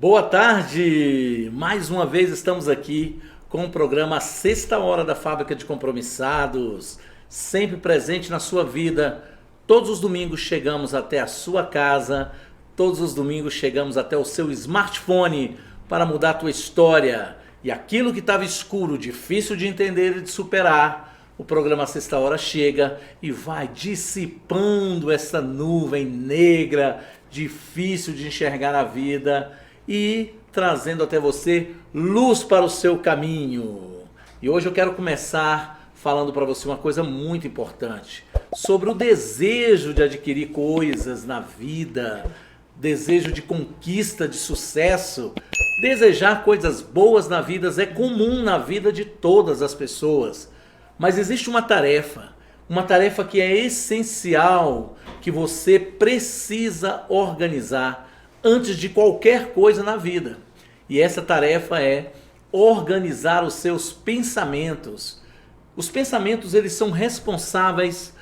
Boa tarde! Mais uma vez estamos aqui com o programa Sexta Hora da Fábrica de Compromissados, sempre presente na sua vida. Todos os domingos chegamos até a sua casa, todos os domingos chegamos até o seu smartphone para mudar a tua história. E aquilo que estava escuro, difícil de entender e de superar, o programa Sexta Hora chega e vai dissipando essa nuvem negra, difícil de enxergar a vida e trazendo até você luz para o seu caminho. E hoje eu quero começar falando para você uma coisa muito importante, sobre o desejo de adquirir coisas na vida, desejo de conquista, de sucesso. Desejar coisas boas na vida é comum na vida de todas as pessoas, mas existe uma tarefa que é essencial, que você precisa organizar antes de qualquer coisa na vida. E essa tarefa é organizar os seus pensamentos. Os pensamentos, eles são responsáveis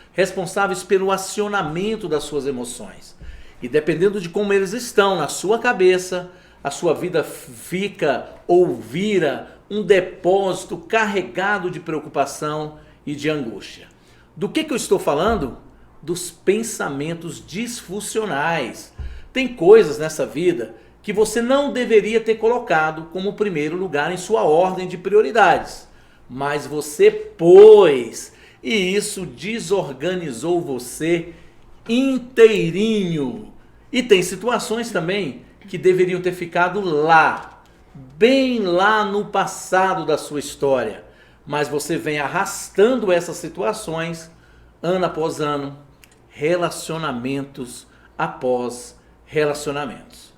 pelo acionamento das suas emoções. E dependendo de como eles estão na sua cabeça, a sua vida fica ou vira um depósito carregado de preocupação e de angústia. Do que eu estou falando? Dos pensamentos disfuncionais. Tem coisas nessa vida que você não deveria ter colocado como primeiro lugar em sua ordem de prioridades, mas você pôs, e isso desorganizou você inteirinho. E tem situações também que deveriam ter ficado lá, bem lá no passado da sua história, mas você vem arrastando essas situações ano após ano, relacionamentos após relacionamentos.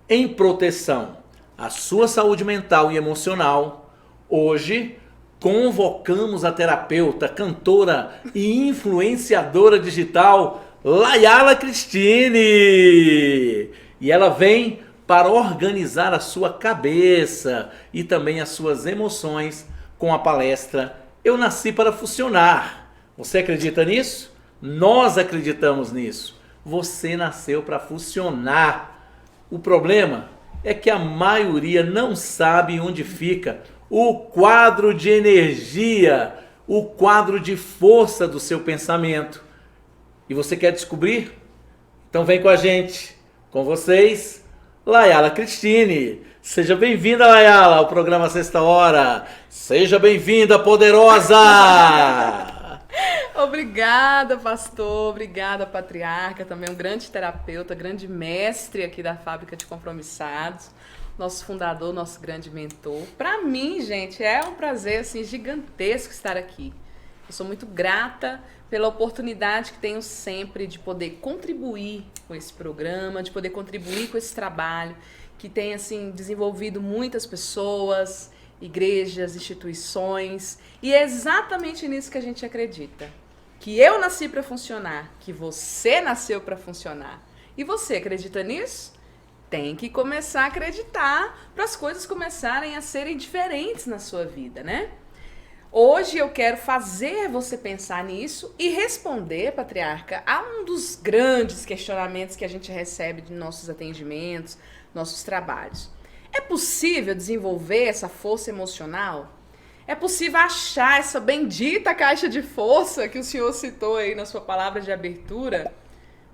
Em proteção à sua saúde mental e emocional, hoje convocamos a terapeuta, cantora e influenciadora digital Layala Cristine. E ela vem para organizar a sua cabeça e também as suas emoções com a palestra Eu Nasci para Funcionar. Você acredita nisso? Nós acreditamos nisso. Você nasceu para funcionar. O problema é que a maioria não sabe onde fica o quadro de energia, o quadro de força do seu pensamento. E você quer descobrir? Então vem com a gente. Com vocês, Layala Cristine. Seja bem-vinda, Layala, ao programa Sexta Hora. Seja bem-vinda, poderosa! Obrigada, pastor. Obrigada, patriarca. Também um grande terapeuta, grande mestre aqui da Fábrica de Compromissados. Nosso fundador, nosso grande mentor. Para mim, gente, é um prazer assim, gigantesco estar aqui. Eu sou muito grata pela oportunidade que tenho sempre de poder contribuir com esse programa, de poder contribuir com esse trabalho que tem assim desenvolvido muitas pessoas, igrejas, instituições, e é exatamente nisso que a gente acredita. Que eu nasci para funcionar, que você nasceu para funcionar. E você acredita nisso? Tem que começar a acreditar para as coisas começarem a serem diferentes na sua vida, né? Hoje eu quero fazer você pensar nisso e responder, patriarca, a um dos grandes questionamentos que a gente recebe de nossos atendimentos, nossos trabalhos. É possível desenvolver essa força emocional? É possível achar essa bendita caixa de força que o senhor citou aí na sua palavra de abertura?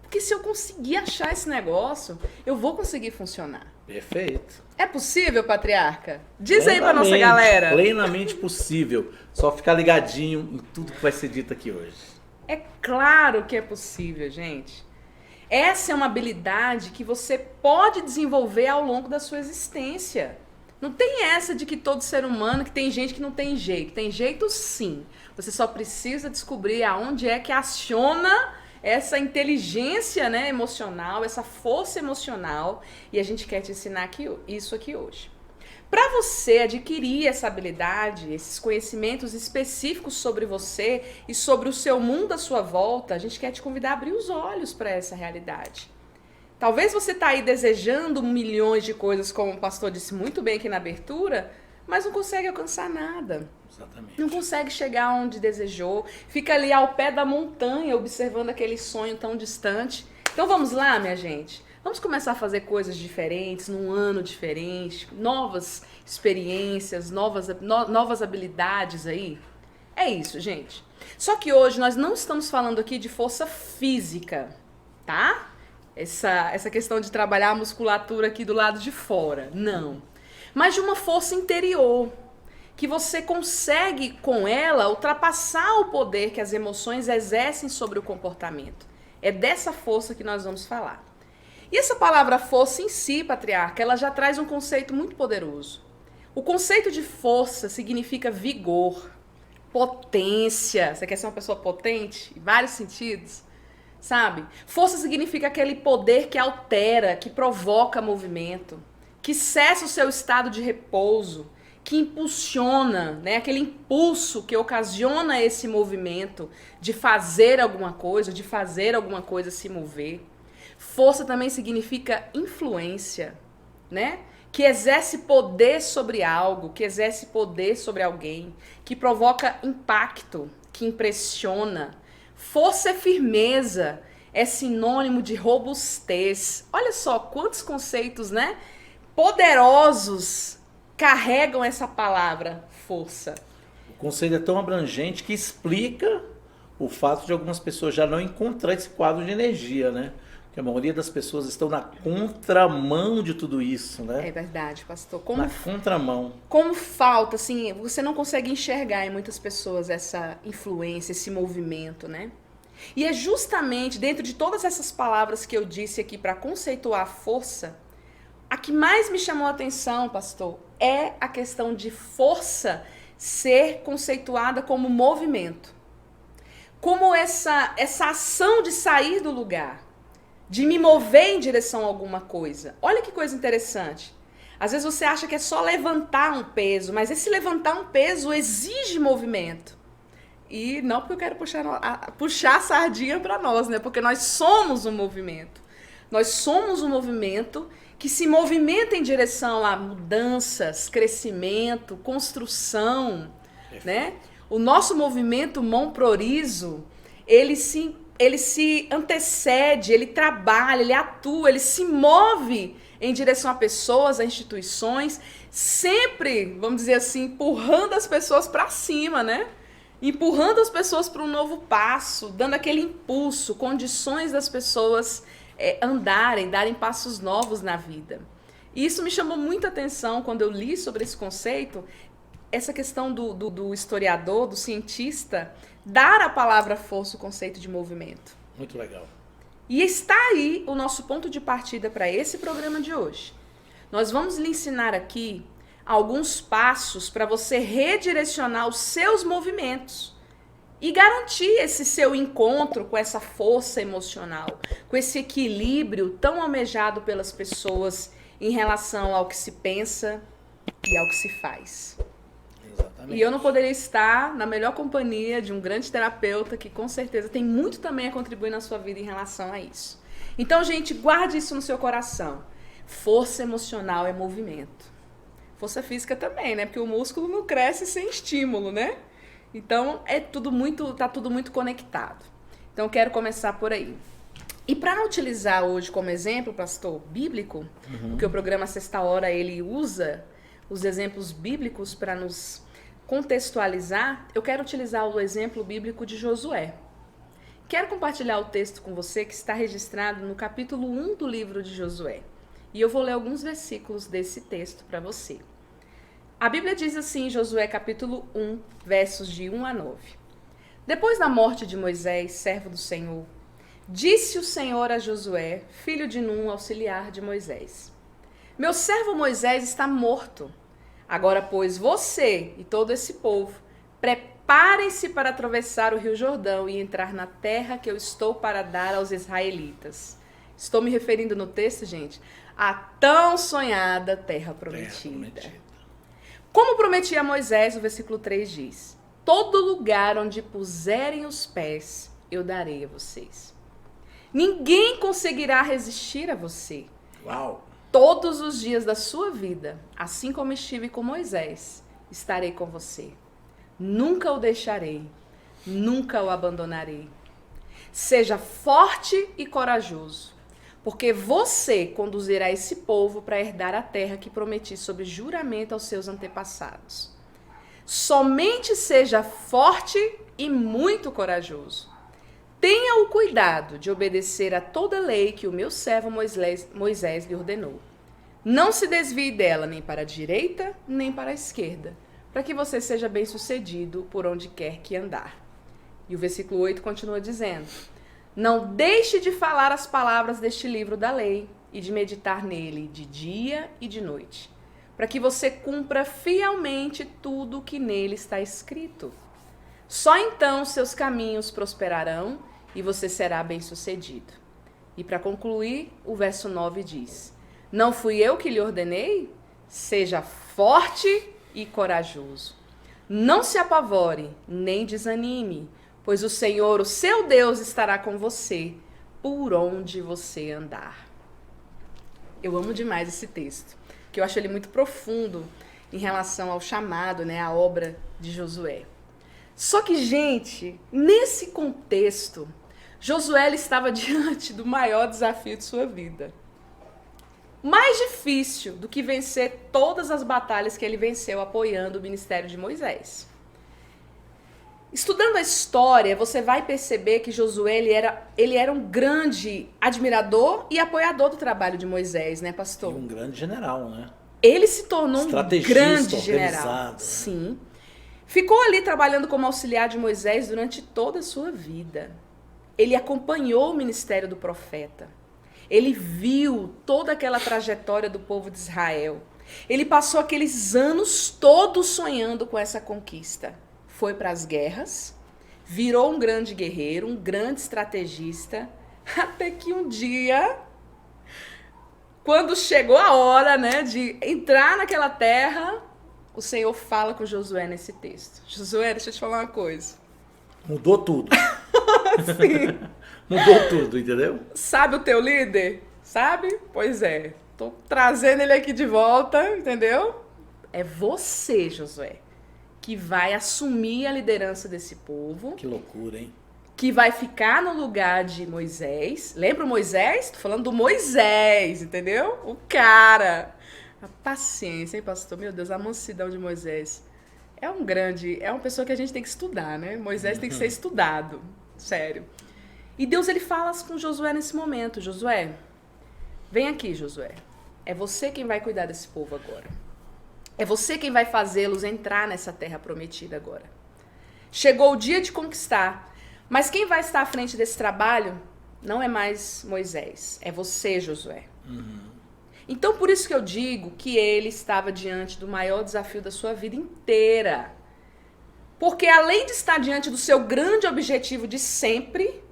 Porque se eu conseguir achar esse negócio, eu vou conseguir funcionar. Perfeito. É possível, patriarca? Diz aí pra nossa galera. Plenamente possível. Só ficar ligadinho em tudo que vai ser dito aqui hoje. É claro que é possível, gente. Essa é uma habilidade que você pode desenvolver ao longo da sua existência. Não tem essa de que todo ser humano, que tem gente que não tem jeito. Tem jeito sim. Você só precisa descobrir aonde é que aciona essa inteligência, né, emocional, essa força emocional. E a gente quer te ensinar isso aqui hoje. Para você adquirir essa habilidade, esses conhecimentos específicos sobre você e sobre o seu mundo à sua volta, a gente quer te convidar a abrir os olhos para essa realidade. Talvez você está aí desejando milhões de coisas, como o pastor disse muito bem aqui na abertura, mas não consegue alcançar nada. Exatamente. Não consegue chegar onde desejou, fica ali ao pé da montanha observando aquele sonho tão distante. Então vamos lá, minha gente. Vamos começar a fazer coisas diferentes, num ano diferente, novas experiências, novas habilidades aí. É isso, gente. Só que hoje nós não estamos falando aqui de força física, tá? Essa questão de trabalhar a musculatura aqui do lado de fora. Não. Mas de uma força interior, que você consegue com ela ultrapassar o poder que as emoções exercem sobre o comportamento. É dessa força que nós vamos falar. E essa palavra força em si, patriarca, ela já traz um conceito muito poderoso. O conceito de força significa vigor, potência. Você quer ser uma pessoa potente? Em vários sentidos. Sabe? Força significa aquele poder que altera, que provoca movimento, que cessa o seu estado de repouso, que impulsiona, né? Aquele impulso que ocasiona esse movimento de fazer alguma coisa se mover. Força também significa influência, né? Que exerce poder sobre algo, que exerce poder sobre alguém, que provoca impacto, que impressiona. Força é firmeza, é sinônimo de robustez. Olha só quantos conceitos, né, poderosos carregam essa palavra força. O conceito é tão abrangente que explica o fato de algumas pessoas já não encontrar esse quadro de energia, né? Porque a maioria das pessoas estão na contramão de tudo isso, né? É verdade, pastor. Na contramão. Como falta, assim, você não consegue enxergar em muitas pessoas essa influência, esse movimento, né? E é justamente dentro de todas essas palavras que eu disse aqui para conceituar a força, a que mais me chamou a atenção, pastor, é a questão de força ser conceituada como movimento. Como essa ação de sair do lugar, de me mover em direção a alguma coisa. Olha que coisa interessante. Às vezes você acha que é só levantar um peso, mas esse levantar um peso exige movimento. E não porque eu quero puxar a sardinha para nós, né? Porque nós somos um movimento. Nós somos um movimento que se movimenta em direção a mudanças, crescimento, construção, né? O nosso movimento Monproriso, ele se antecede, ele trabalha, ele atua, ele se move em direção a pessoas, a instituições, sempre, vamos dizer assim, empurrando as pessoas para cima, né? Empurrando as pessoas para um novo passo, dando aquele impulso, condições das pessoas darem passos novos na vida. E isso me chamou muita atenção quando eu li sobre esse conceito, essa questão do historiador, do cientista, dar à palavra força o conceito de movimento. Muito legal. E está aí o nosso ponto de partida para esse programa de hoje. Nós vamos lhe ensinar aqui alguns passos para você redirecionar os seus movimentos e garantir esse seu encontro com essa força emocional, com esse equilíbrio tão almejado pelas pessoas em relação ao que se pensa e ao que se faz. Exatamente. E eu não poderia estar na melhor companhia de um grande terapeuta que com certeza tem muito também a contribuir na sua vida em relação a isso. Então, gente, guarde isso no seu coração. Força emocional é movimento. Força física também, né? Porque o músculo não cresce sem estímulo, né? Então, tá tudo muito conectado. Então, eu quero começar por aí. E para utilizar hoje como exemplo, pastor, bíblico, porque o programa Sexta Hora, ele usa os exemplos bíblicos para nos contextualizar, eu quero utilizar o exemplo bíblico de Josué. Quero compartilhar o texto com você que está registrado no capítulo 1 do livro de Josué. E eu vou ler alguns versículos desse texto para você. A Bíblia diz assim em Josué capítulo 1, versos de 1 a 9. Depois da morte de Moisés, servo do Senhor, disse o Senhor a Josué, filho de Num, auxiliar de Moisés: Meu servo Moisés está morto. Agora, pois, você e todo esse povo, preparem-se para atravessar o rio Jordão e entrar na terra que eu estou para dar aos israelitas. Estou me referindo no texto, gente, à tão sonhada terra prometida. Como prometi a Moisés, o versículo 3 diz: Todo lugar onde puserem os pés, eu darei a vocês. Ninguém conseguirá resistir a você. Uau! Todos os dias da sua vida, assim como estive com Moisés, estarei com você. Nunca o deixarei, nunca o abandonarei. Seja forte e corajoso. porque você conduzirá esse povo para herdar a terra que prometi sob juramento aos seus antepassados. Somente seja forte e muito corajoso. Tenha o cuidado de obedecer a toda lei que o meu servo Moisés lhe ordenou. Não se desvie dela nem para a direita, nem para a esquerda, para que você seja bem-sucedido por onde quer que andar. E o versículo 8 continua dizendo: não deixe de falar as palavras deste livro da lei e de meditar nele de dia e de noite, para que você cumpra fielmente tudo o que nele está escrito. Só então seus caminhos prosperarão e você será bem-sucedido. E para concluir, o verso 9 diz: não fui eu que lhe ordenei? Seja forte e corajoso. Não se apavore, nem desanime, pois o Senhor, o seu Deus, estará com você por onde você andar. Eu amo demais esse texto, que eu acho ele muito profundo em relação ao chamado, né, à obra de Josué. Só que, gente, nesse contexto, Josué ele estava diante do maior desafio de sua vida. Mais difícil do que vencer todas as batalhas que ele venceu apoiando o ministério de Moisés. Estudando a história, você vai perceber que Josué ele era um grande admirador e apoiador do trabalho de Moisés, né, pastor? E um grande general, né? Ele se tornou um grande general. Organizado. Sim. Ficou ali trabalhando como auxiliar de Moisés durante toda a sua vida. Ele acompanhou o ministério do profeta. Ele viu toda aquela trajetória do povo de Israel. Ele passou aqueles anos todos sonhando com essa conquista. Foi para as guerras, virou um grande guerreiro, um grande estrategista, até que um dia, quando chegou a hora, né, de entrar naquela terra, o Senhor fala com Josué nesse texto. Josué, deixa eu te falar uma coisa. Mudou tudo. Sim. Mudou tudo, entendeu? Sabe o teu líder? Sabe? Pois é. Tô trazendo ele aqui de volta, entendeu? É você, Josué, que vai assumir a liderança desse povo. Que loucura, hein? Que vai ficar no lugar de Moisés. Lembra o Moisés? Tô falando do Moisés, entendeu? O cara. A paciência, hein, pastor? Meu Deus, a mansidão de Moisés. É uma pessoa que a gente tem que estudar, né? Moisés tem que ser estudado. Sério. E Deus, ele fala com Josué nesse momento. Josué, vem aqui, Josué. É você quem vai cuidar desse povo agora. É você quem vai fazê-los entrar nessa terra prometida agora. Chegou o dia de conquistar. Mas quem vai estar à frente desse trabalho não é mais Moisés. É você, Josué. Então, por isso que eu digo que ele estava diante do maior desafio da sua vida inteira. Porque além de estar diante do seu grande objetivo de sempre,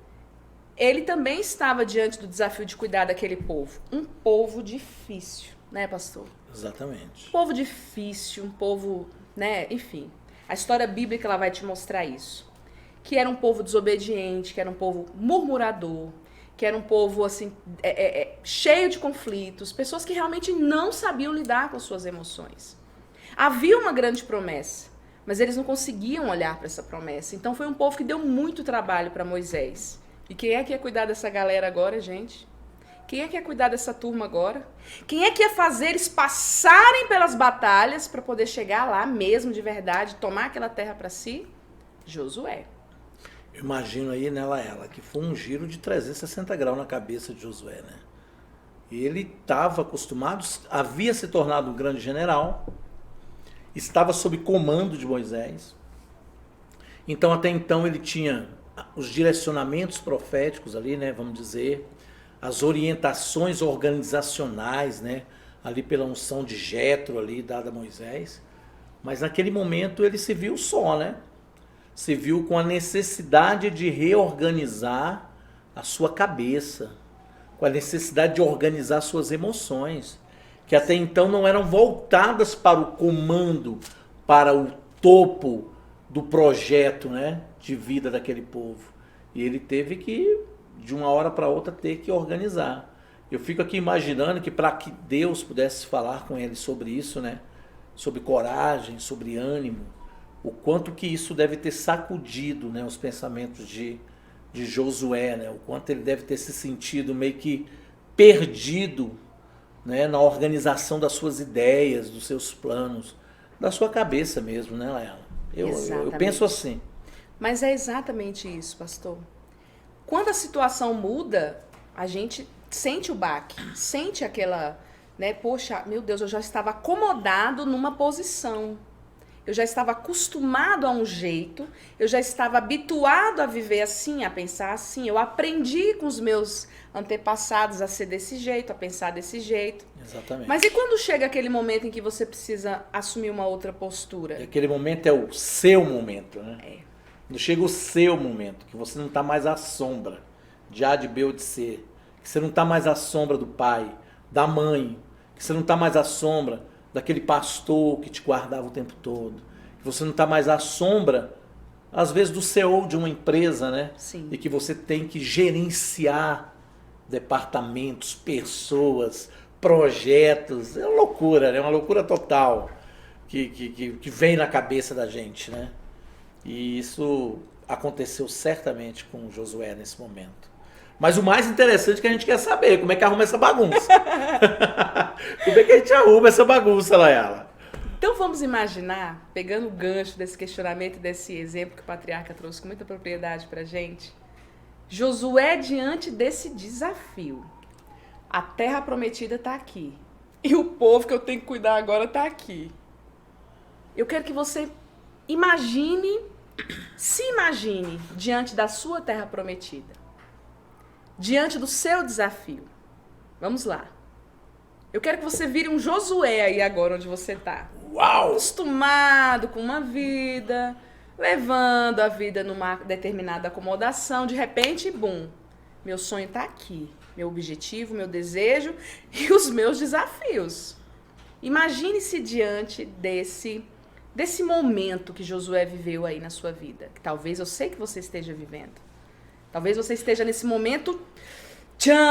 ele também estava diante do desafio de cuidar daquele povo. Um povo difícil, né, pastor? Exatamente. Um povo difícil, um povo, né, enfim. A história bíblica ela vai te mostrar isso. Que era um povo desobediente, que era um povo murmurador, que era um povo, assim, cheio de conflitos, pessoas que realmente não sabiam lidar com suas emoções. Havia uma grande promessa, mas eles não conseguiam olhar para essa promessa. Então foi um povo que deu muito trabalho para Moisés. E quem é que ia cuidar dessa galera agora, gente? Quem é que ia cuidar dessa turma agora? Quem é que ia fazer eles passarem pelas batalhas para poder chegar lá mesmo de verdade, tomar aquela terra para si? Josué. Eu imagino aí, né, Laela, que foi um giro de 360 graus na cabeça de Josué, né? Ele estava acostumado, havia se tornado um grande general, estava sob comando de Moisés. Então, até então, ele tinha os direcionamentos proféticos ali, né, vamos dizer, as orientações organizacionais, né, ali pela unção de Jetro ali dada a Moisés. Mas naquele momento ele se viu só, né? Se viu com a necessidade de reorganizar a sua cabeça, com a necessidade de organizar suas emoções, que até então não eram voltadas para o comando, para o topo do projeto, né, de vida daquele povo. E ele teve que, de uma hora para outra, ter que organizar. Eu fico aqui imaginando que para que Deus pudesse falar com ele sobre isso, né, sobre coragem, sobre ânimo, o quanto que isso deve ter sacudido, né, os pensamentos de Josué, né, o quanto ele deve ter se sentido meio que perdido, né, na organização das suas ideias, dos seus planos, da sua cabeça mesmo, né, Laela? Eu penso assim. Mas é exatamente isso, pastor. Quando a situação muda, a gente sente o baque, sente aquela, né, poxa, meu Deus, eu já estava acomodado numa posição. Eu já estava acostumado a um jeito, eu já estava habituado a viver assim, a pensar assim. Eu aprendi com os meus antepassados a ser desse jeito, a pensar desse jeito. Exatamente. Mas e quando chega aquele momento em que você precisa assumir uma outra postura? E aquele momento é o seu momento, né? É. Quando chega o seu momento, que você não está mais à sombra de A, de B ou de C, que você não está mais à sombra do pai, da mãe, que você não está mais à sombra daquele pastor que te guardava o tempo todo, que você não está mais à sombra, às vezes, do CEO de uma empresa, né? Sim. E que você tem que gerenciar departamentos, pessoas, projetos. É uma loucura, né? Uma loucura total que vem na cabeça da gente, né? E isso aconteceu certamente com o Josué nesse momento. Mas o mais interessante é que a gente quer saber como é que arruma essa bagunça. Como é que a gente arruma essa bagunça, Laela? Então vamos imaginar, pegando o gancho desse questionamento, desse exemplo que o patriarca trouxe com muita propriedade pra gente, Josué diante desse desafio. A terra prometida está aqui. E o povo que eu tenho que cuidar agora está aqui. Eu quero que você se imagine diante da sua terra prometida. Diante do seu desafio. Vamos lá. Eu quero que você vire um Josué aí agora onde você está. Uau! Acostumado com uma vida, levando a vida numa determinada acomodação. De repente, bum, meu sonho está aqui. Meu objetivo, meu desejo e os meus desafios. Imagine-se diante desse momento que Josué viveu aí na sua vida. Que talvez eu sei que você esteja vivendo. Talvez você esteja nesse momento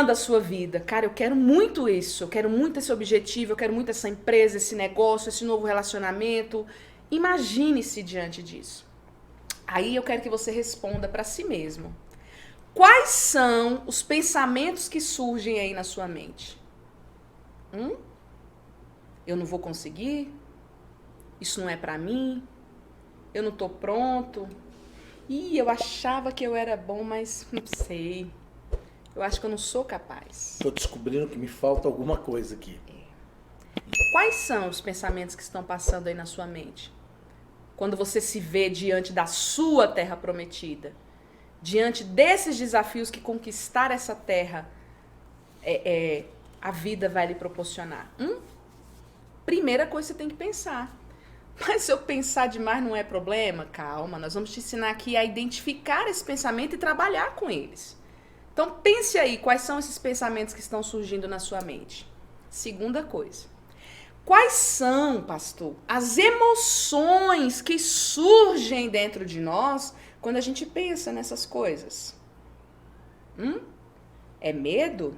da sua vida. Cara, eu quero muito isso. Eu quero muito esse objetivo. Eu quero muito essa empresa, esse negócio, esse novo relacionamento. Imagine-se diante disso. Aí eu quero que você responda para si mesmo. Quais são os pensamentos que surgem aí na sua mente? Eu não vou conseguir? Isso não é pra mim? Eu não tô pronto? Ih, eu achava que eu era bom, mas não sei. Eu acho que eu não sou capaz. Tô descobrindo que me falta alguma coisa aqui. Quais são os pensamentos que estão passando aí na sua mente? Quando você se vê diante da sua terra prometida? Diante desses desafios que conquistar essa terra, a vida vai lhe proporcionar. Primeira coisa que você tem que pensar. Mas se eu pensar demais não é problema? Calma, nós vamos te ensinar aqui a identificar esse pensamento e trabalhar com eles. Então pense aí, quais são esses pensamentos que estão surgindo na sua mente? Segunda coisa. Quais são, pastor, as emoções que surgem dentro de nós quando a gente pensa nessas coisas? É medo?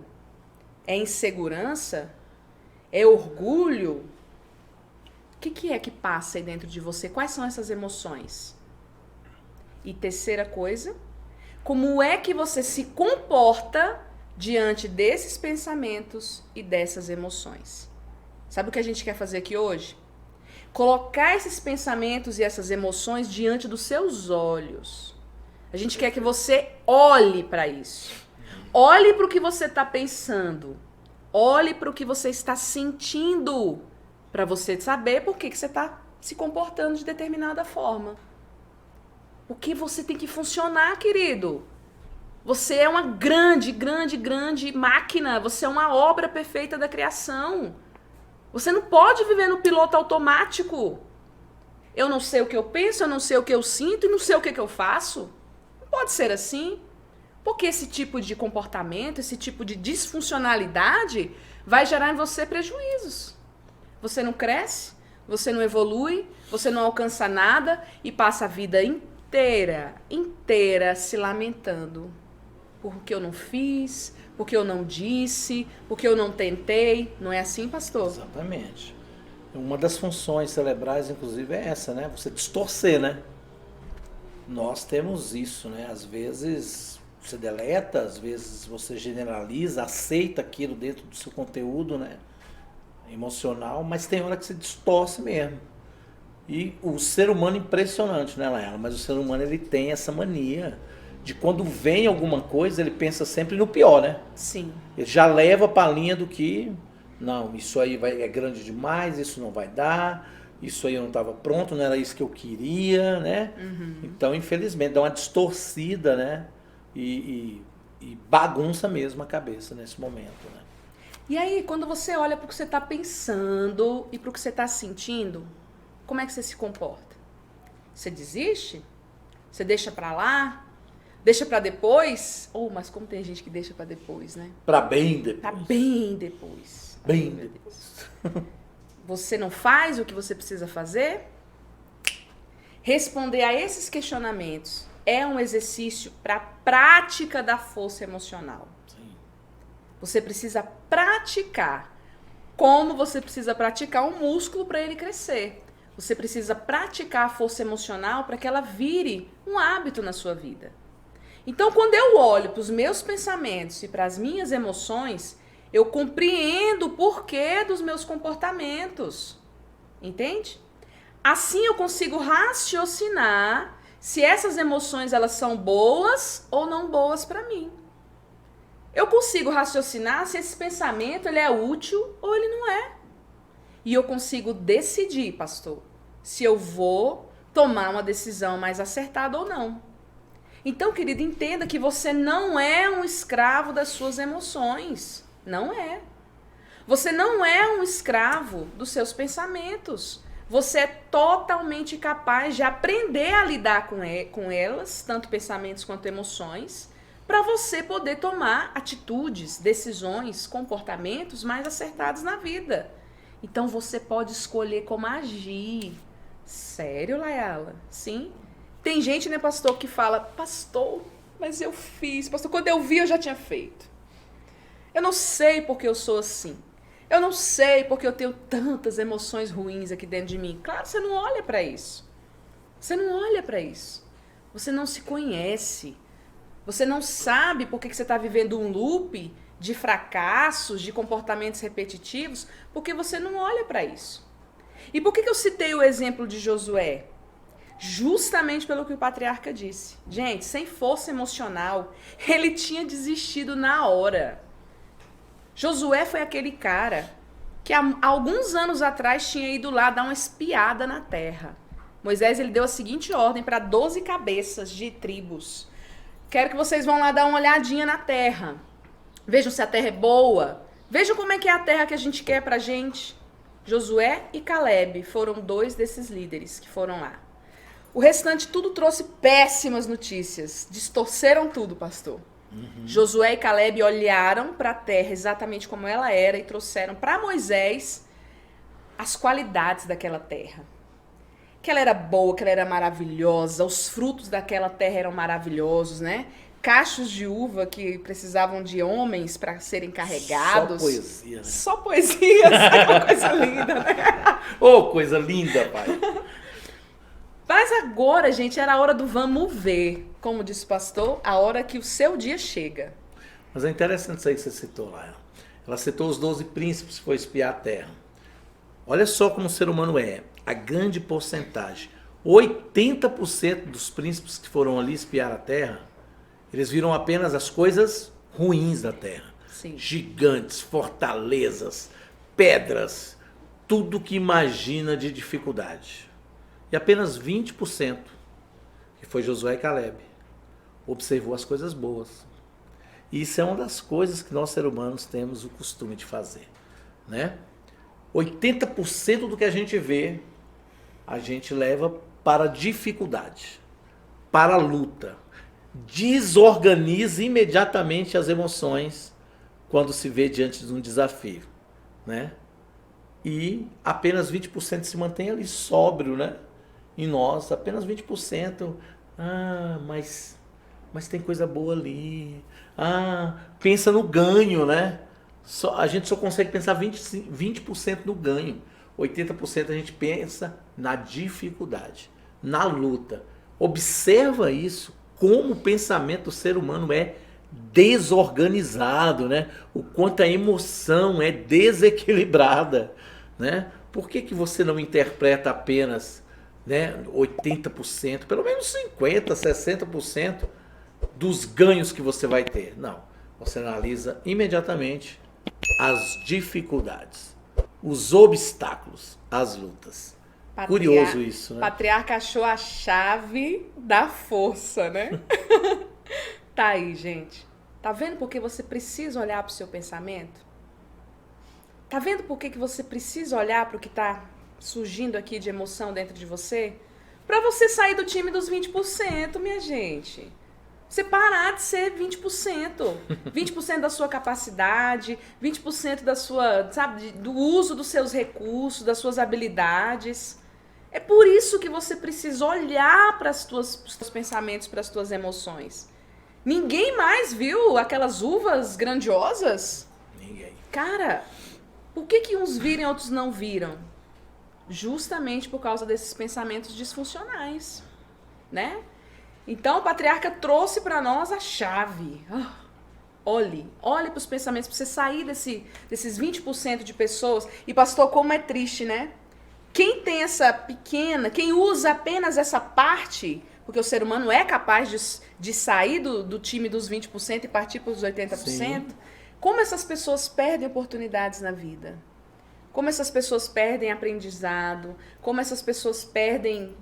É insegurança? É orgulho? O que é que passa aí dentro de você? Quais são essas emoções? E terceira coisa, como é que você se comporta diante desses pensamentos e dessas emoções? Sabe o que a gente quer fazer aqui hoje? Colocar esses pensamentos e essas emoções diante dos seus olhos. A gente quer que você olhe para isso. Olhe para o que você está pensando. Olhe para o que você está sentindo. Para você saber por que você está se comportando de determinada forma. Porque você tem que funcionar, querido. Você é uma grande, grande, grande máquina. Você é uma obra perfeita da criação. Você não pode viver no piloto automático. Eu não sei o que eu penso, eu não sei o que eu sinto e não sei o que eu faço. Não pode ser assim. Porque esse tipo de comportamento, esse tipo de disfuncionalidade vai gerar em você prejuízos. Você não cresce, você não evolui, você não alcança nada e passa a vida inteira se lamentando. Porque eu não fiz, porque eu não disse, porque eu não tentei. Não é assim, pastor? Exatamente. Uma das funções cerebrais, inclusive, é essa, né? Você distorcer, né? Nós temos isso, né? Às vezes, você deleta, às vezes você generaliza, aceita aquilo dentro do seu conteúdo, né? Emocional, mas tem hora que você distorce mesmo. E o ser humano é impressionante, né, Laela? Mas o ser humano, ele tem essa mania de quando vem alguma coisa, ele pensa sempre no pior, né? Sim. Ele já leva para a linha do que, não, isso aí é grande demais, isso não vai dar, isso aí eu não estava pronto, não era isso que eu queria, né? Então, infelizmente, dá uma distorcida, né? E bagunça mesmo a cabeça nesse momento, né? E aí, quando você olha para o que você está pensando e para o que você está sentindo, como é que você se comporta? Você desiste? Você deixa para lá? Deixa para depois? Mas como tem gente que deixa para depois, né? Para bem depois. Para bem depois. Bem depois. Você não faz o que você precisa fazer? Responder a esses questionamentos é um exercício para a prática da força emocional. Você precisa praticar, como você precisa praticar um músculo para ele crescer. Você precisa praticar a força emocional para que ela vire um hábito na sua vida. Então, quando eu olho para os meus pensamentos e para as minhas emoções, eu compreendo o porquê dos meus comportamentos. Entende? Assim eu consigo raciocinar se essas emoções elas são boas ou não boas para mim. Eu consigo raciocinar se esse pensamento ele é útil ou ele não é. E eu consigo decidir, pastor, se eu vou tomar uma decisão mais acertada ou não. Então, querido, entenda que você não é um escravo das suas emoções. Não é. Você não é um escravo dos seus pensamentos. Você é totalmente capaz de aprender a lidar com elas, tanto pensamentos quanto emoções, para você poder tomar atitudes, decisões, comportamentos mais acertados na vida. Então você pode escolher como agir. Sério, Laela? Sim? Tem gente, né, pastor, que fala, pastor, mas eu fiz. Pastor, quando eu vi, eu já tinha feito. Eu não sei porque eu sou assim. Eu não sei porque eu tenho tantas emoções ruins aqui dentro de mim. Claro, você não olha para isso. Você não olha para isso. Você não se conhece. Você não sabe por que você está vivendo um loop de fracassos, de comportamentos repetitivos, porque você não olha para isso. E por que eu citei o exemplo de Josué? Justamente pelo que o patriarca disse. Gente, sem força emocional, ele tinha desistido na hora. Josué foi aquele cara que há alguns anos atrás tinha ido lá dar uma espiada na terra. Moisés ele deu a seguinte ordem para 12 cabeças de tribos. Quero que vocês vão lá dar uma olhadinha na terra. Vejam se a terra é boa. Vejam como é que é a terra que a gente quer pra gente. Josué e Caleb foram 2 desses líderes que foram lá. O restante tudo trouxe péssimas notícias. Distorceram tudo, pastor. Josué e Caleb olharam para a terra exatamente como ela era e trouxeram para Moisés as qualidades daquela terra. Que ela era boa, que ela era maravilhosa, os frutos daquela terra eram maravilhosos, né? Cachos de uva que precisavam de homens para serem carregados. Só poesia, né? Só poesia, sabe? Uma coisa linda, né? Coisa linda, pai. Mas agora, gente, era a hora do vamos ver. Como disse o pastor, a hora que o seu dia chega. Mas é interessante isso aí que você citou lá. Ela citou os 12 príncipes que foi espiar a terra. Olha só como o ser humano é. A grande porcentagem. 80% dos príncipes que foram ali espiar a terra, eles viram apenas as coisas ruins da terra. Sim. Gigantes, fortalezas, pedras, tudo que imagina de dificuldade. E apenas 20%, que foi Josué e Caleb, observou as coisas boas. E isso é uma das coisas que nós, seres humanos, temos o costume de fazer, né? 80% do que a gente vê, a gente leva para a dificuldade, para a luta. Desorganiza imediatamente as emoções quando se vê diante de um desafio, né? E apenas 20% se mantém ali sóbrio, né? Em nós, apenas 20%. Mas tem coisa boa ali. Pensa no ganho, né? A gente só consegue pensar 20% no ganho. 80% a gente pensa na dificuldade, na luta. Observa isso como o pensamento do ser humano é desorganizado, né? O quanto a emoção é desequilibrada, né? Por que que você não interpreta apenas, né, 80%, pelo menos 50%, 60% dos ganhos que você vai ter? Não. Você analisa imediatamente as dificuldades, os obstáculos, as lutas. Curioso isso, né? Patriarca achou a chave da força, né? Tá aí, gente. Tá vendo por que você precisa olhar para o seu pensamento? Tá vendo por que você precisa olhar para o que tá surgindo aqui de emoção dentro de você? Para você sair do time dos 20%, minha gente. Você parar de ser 20%. 20% da sua capacidade, 20% da sua, sabe, do uso dos seus recursos, das suas habilidades. É por isso que você precisa olhar para os teus pensamentos, para as tuas emoções. Ninguém mais viu aquelas uvas grandiosas? Ninguém. Cara, por que uns viram e outros não viram? Justamente por causa desses pensamentos disfuncionais, né? Então, o patriarca trouxe para nós a chave. Olhe para os pensamentos, para você sair desses 20% de pessoas. E, pastor, como é triste, né? Quem tem essa pequena, quem usa apenas essa parte, porque o ser humano é capaz de sair do time dos 20% e partir para os 80%, sim. Como essas pessoas perdem oportunidades na vida? Como essas pessoas perdem aprendizado? Como essas pessoas perdem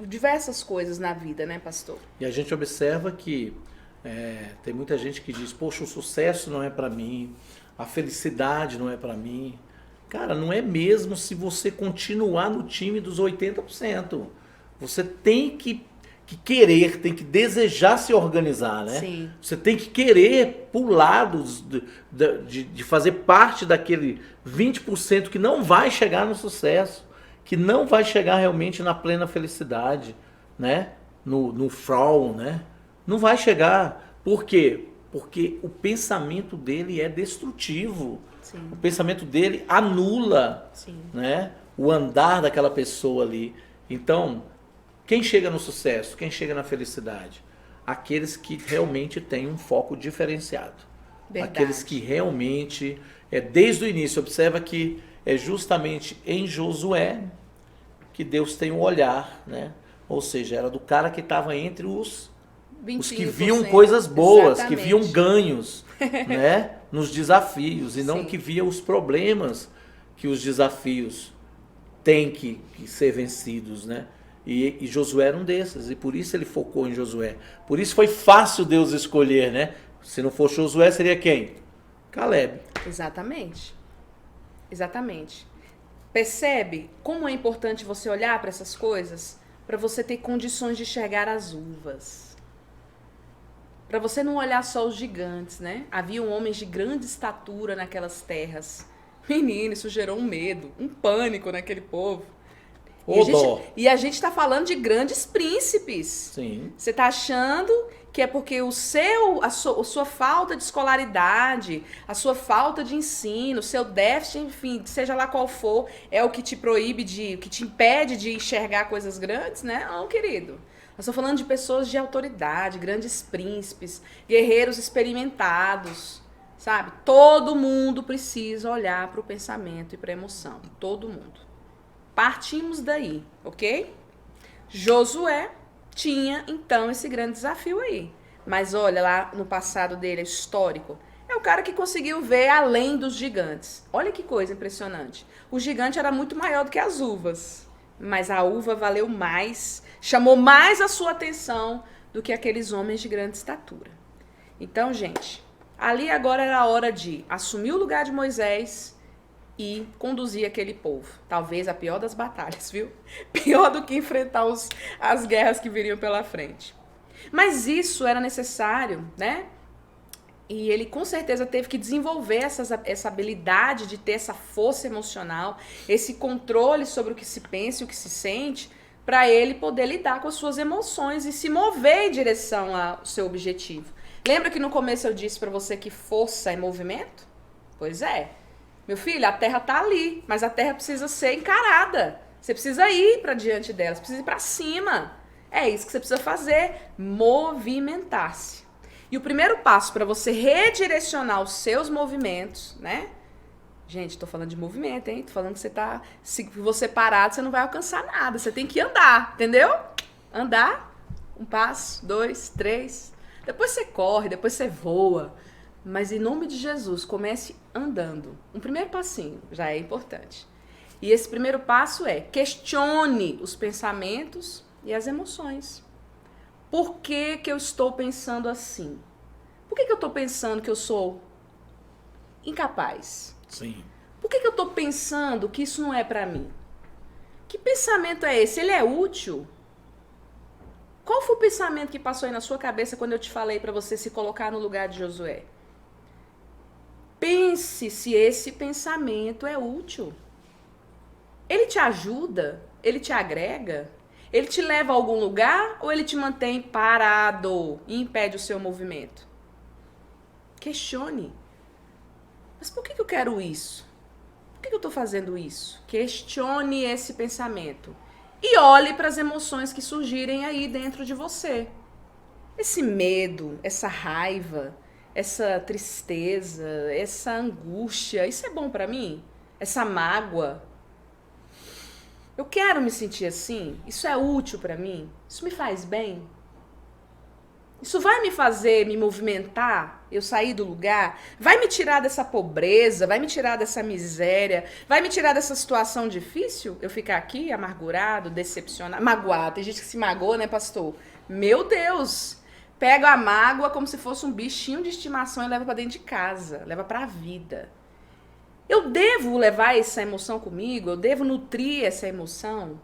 diversas coisas na vida, né, pastor? E a gente observa que tem muita gente que diz, poxa, o sucesso não é para mim, a felicidade não é para mim. Cara, não é mesmo se você continuar no time dos 80%. Você tem que querer, tem que desejar se organizar, né? Sim. Você tem que querer pular de fazer parte daquele 20% que não vai chegar no sucesso, que não vai chegar realmente na plena felicidade, né? No Frau, né? Não vai chegar. Por quê? Porque o pensamento dele é destrutivo. Sim. O pensamento dele anula, sim, né, o andar daquela pessoa ali. Então, quem chega no sucesso? Quem chega na felicidade? Aqueles que realmente têm um foco diferenciado. Verdade. Aqueles que realmente, desde o início, observa que é justamente em Josué que Deus tem um olhar, né? Ou seja, era do cara que estava entre os que viam coisas boas, exatamente, que viam ganhos, né, nos desafios, e não, sim, que via os problemas que os desafios têm que ser vencidos, né? E Josué era um desses, e por isso ele focou em Josué. Por isso foi fácil Deus escolher, né? Se não fosse Josué, seria quem? Caleb. Exatamente. Exatamente. Percebe como é importante você olhar para essas coisas? Para você ter condições de enxergar as uvas. Para você não olhar só os gigantes, né? Haviam homens de grande estatura naquelas terras. Menino, isso gerou um medo, um pânico naquele povo. E a gente está falando de grandes príncipes. Sim. Você está achando que é porque a sua falta de escolaridade, a sua falta de ensino, o seu déficit, enfim, seja lá qual for, é o que te proíbe o que te impede de enxergar coisas grandes, né? Não, querido. Nós estamos falando de pessoas de autoridade, grandes príncipes, guerreiros experimentados, sabe? Todo mundo precisa olhar para o pensamento e para a emoção. Todo mundo. Partimos daí, ok? Josué tinha, então, esse grande desafio aí. Mas olha lá no passado dele, histórico. É o cara que conseguiu ver além dos gigantes. Olha que coisa impressionante. O gigante era muito maior do que as uvas. Mas a uva valeu mais, chamou mais a sua atenção do que aqueles homens de grande estatura. Então, gente, ali agora era a hora de assumir o lugar de Moisés e conduzir aquele povo. Talvez a pior das batalhas, viu? Pior do que enfrentar as guerras que viriam pela frente. Mas isso era necessário, né? E ele com certeza teve que desenvolver essa habilidade de ter essa força emocional, esse controle sobre o que se pensa e o que se sente, para ele poder lidar com as suas emoções e se mover em direção ao seu objetivo. Lembra que no começo eu disse para você que força é movimento? Pois é. Meu filho, a terra tá ali, mas a terra precisa ser encarada. Você precisa ir para diante dela, você precisa ir para cima. É isso que você precisa fazer, movimentar-se. E o primeiro passo para você redirecionar os seus movimentos, né? Gente, tô falando de movimento, hein? Tô falando que você tá... Se você parado, você não vai alcançar nada. Você tem que andar, entendeu? Andar, 1 passo, 2, 3. Depois você corre, depois você voa. Mas em nome de Jesus, comece andando. Um primeiro passinho já é importante. E esse primeiro passo é questione os pensamentos e as emoções. Por que que eu estou pensando assim? Por que que eu estou pensando que eu sou incapaz? Sim. Por que que eu estou pensando que isso não é para mim? Que pensamento é esse? Ele é útil? Qual foi o pensamento que passou aí na sua cabeça quando eu te falei para você se colocar no lugar de Josué? Pense se esse pensamento é útil. Ele te ajuda? Ele te agrega? Ele te leva a algum lugar ou ele te mantém parado e impede o seu movimento? Questione. Mas por que eu quero isso? Por que eu estou fazendo isso? Questione esse pensamento. E olhe para as emoções que surgirem aí dentro de você. Esse medo, essa raiva, essa tristeza, essa angústia, isso é bom para mim? Essa mágoa? Eu quero me sentir assim? Isso é útil para mim? Isso me faz bem? Isso vai me fazer me movimentar? Eu sair do lugar? Vai me tirar dessa pobreza? Vai me tirar dessa miséria? Vai me tirar dessa situação difícil? Eu ficar aqui amargurado, decepcionado, magoado. Tem gente que se magoa, né, pastor? Meu Deus! Pega a mágoa como se fosse um bichinho de estimação e leva para dentro de casa, leva para a vida. Eu devo levar essa emoção comigo? Eu devo nutrir essa emoção?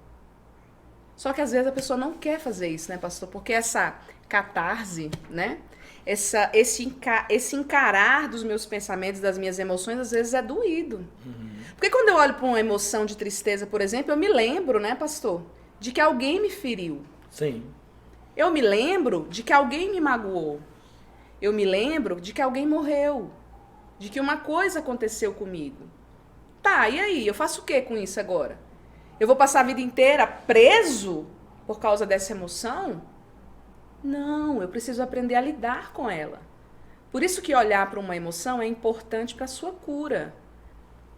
Só que às vezes a pessoa não quer fazer isso, né, pastor? Porque essa catarse, né? Esse encarar dos meus pensamentos, das minhas emoções, às vezes é doído. Porque quando eu olho para uma emoção de tristeza, por exemplo, eu me lembro, né, pastor, de que alguém me feriu. Sim. Eu me lembro de que alguém me magoou. Eu me lembro de que alguém morreu. De que uma coisa aconteceu comigo. Tá, e aí? Eu faço o que com isso agora? Eu vou passar a vida inteira preso por causa dessa emoção? Não, eu preciso aprender a lidar com ela. Por isso que olhar para uma emoção é importante para a sua cura.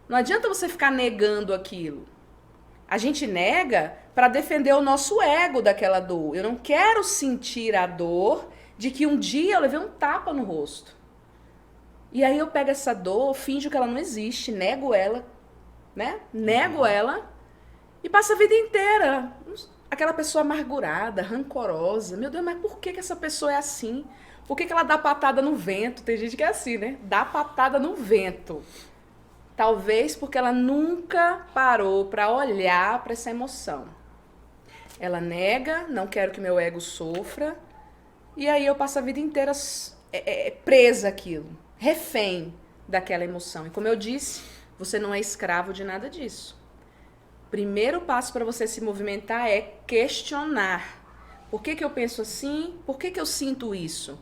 Não adianta você ficar negando aquilo. A gente nega para defender o nosso ego daquela dor. Eu não quero sentir a dor de que um dia eu levei um tapa no rosto. E aí eu pego essa dor, finjo que ela não existe, nego ela, né? Nego ela e passo a vida inteira. Aquela pessoa amargurada, rancorosa. Meu Deus, mas por que essa pessoa é assim? Por que ela dá patada no vento? Tem gente que é assim, né? Dá patada no vento. Talvez porque ela nunca parou para olhar para essa emoção. Ela nega, não quero que meu ego sofra. E aí eu passo a vida inteira presa àquilo, refém daquela emoção. E como eu disse, você não é escravo de nada disso. Primeiro passo para você se movimentar é questionar. Por que eu penso assim? Por que eu sinto isso?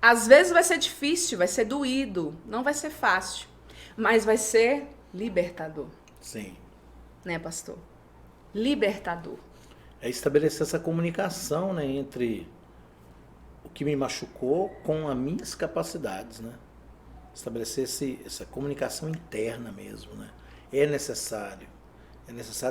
Às vezes vai ser difícil, vai ser doído, não vai ser fácil. Mas vai ser libertador. Sim. Né, pastor? Libertador. É estabelecer essa comunicação, né, entre o que me machucou com as minhas capacidades, né? Estabelecer essa comunicação interna mesmo, né? É necessário